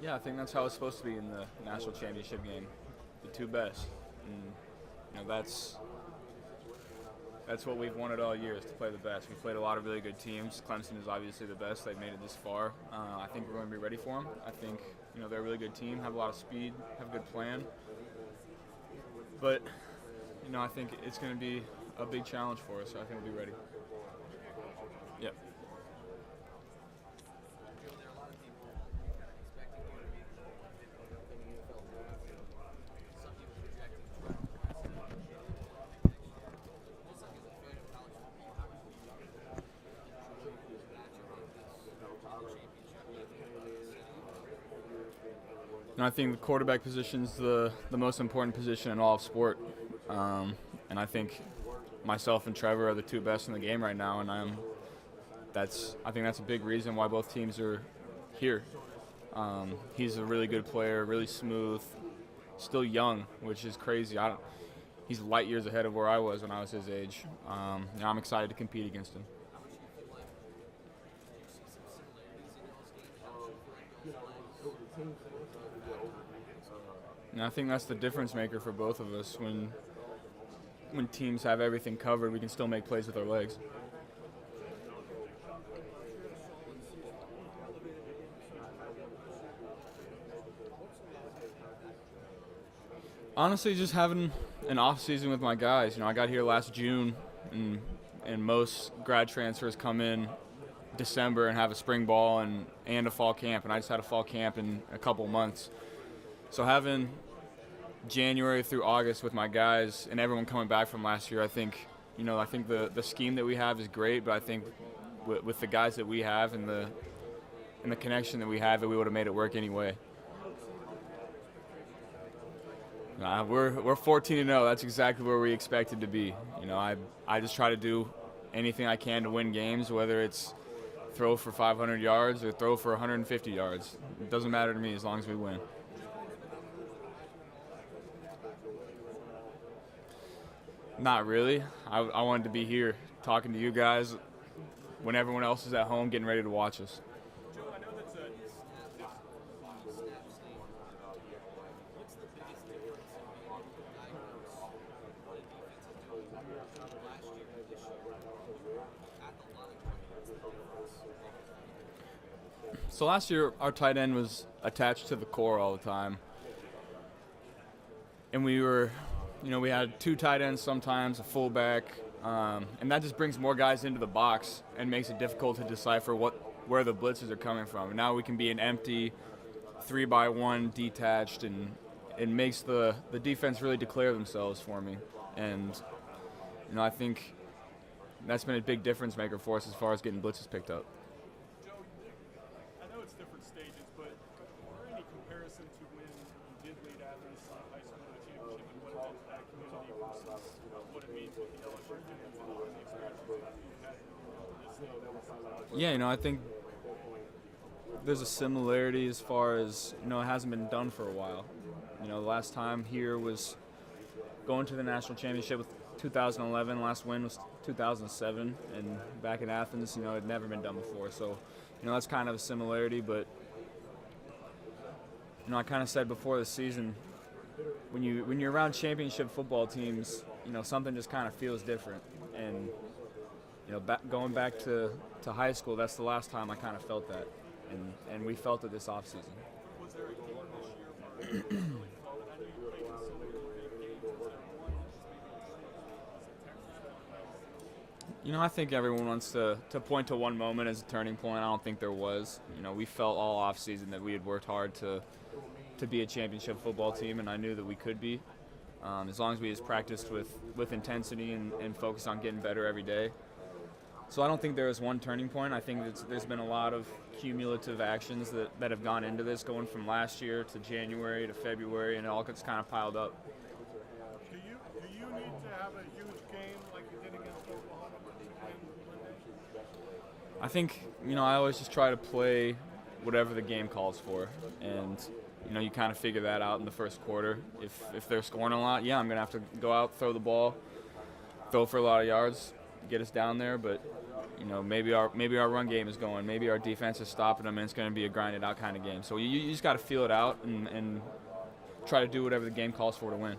Yeah, I think that's how it's supposed to be in the national championship game. The two best. And that's what we've wanted all year is to play the best. We've played a lot of really good teams. Clemson is obviously the best. They've made it this far. I think we're going to be ready for them. I think they're a really good team, have a lot of speed, have a good plan. But I think it's going to be a big challenge for us. So I think we'll be ready. Yep. And I think the quarterback position is the most important position in all of sport. And I think myself and Trevor are the two best in the game right now, and I think that's a big reason why both teams are here. He's a really good player, really smooth, still young, which is crazy. He's light years ahead of where I was when I was his age. I'm excited to compete against him. And I think that's the difference maker for both of us. When teams have everything covered, we can still make plays with our legs. Honestly, just having an off season with my guys. I got here last June, and most grad transfers come in December and have a spring ball and a fall camp, and I just had a fall camp in a couple months. So having January through August with my guys and everyone coming back from last year, I think the scheme that we have is great, but I think with the guys that we have and the connection that we have, that we would have made it work anyway. We're 14-0. That's exactly where we expected to be. I just try to do anything I can to win games, whether it's throw for 500 yards or throw for 150 yards. It doesn't matter to me as long as we win. Not really. I wanted to be here talking to you guys when everyone else is at home getting ready to watch us. So last year, our tight end was attached to the core all the time. And we had two tight ends sometimes, a fullback, and that just brings more guys into the box and makes it difficult to decipher where the blitzes are coming from. And now we can be an empty 3-by-1 detached, and it makes the defense really declare themselves for me. And I think that's been a big difference maker for us as far as getting blitzes picked up. Stages, but are there any comparison to when you did lead Athens high school in the championship and what it meant to that community versus what it means with the Yellow Jersey and the experiences that you've had this league? Yeah, I think there's a similarity as far as, it hasn't been done for a while. The last time here was going to the national championship with 2011. Last win was 2007, and back in Athens, it had never been done before. So, that's kind of a similarity, but I kind of said before the season, when you're around championship football teams, something just kind of feels different. And going back to high school, that's the last time I kind of felt that, and we felt it this offseason. Was there a game this year where you really felt it? I know you played in so many big games instead of one. I think everyone wants to point to one moment as a turning point. I don't think there was. We felt all offseason that we had worked hard to be a championship football team, and I knew that we could be, as long as we just practiced with intensity and focused on getting better every day. So I don't think there was one turning point. I think there's been a lot of cumulative actions that have gone into this, going from last year to January to February, and it all gets kind of piled up. Do you need to have a huge game like you did against Oklahoma to win Monday? I think, I always just try to play whatever the game calls for, and you kind of figure that out in the first quarter. If they're scoring a lot, I'm going to have to go out, throw the ball, throw for a lot of yards, get us down there. But you know, maybe our run game is going, maybe our defense is stopping them, and it's going to be a grinded out kind of game. So you just got to feel it out and try to do whatever the game calls for to win.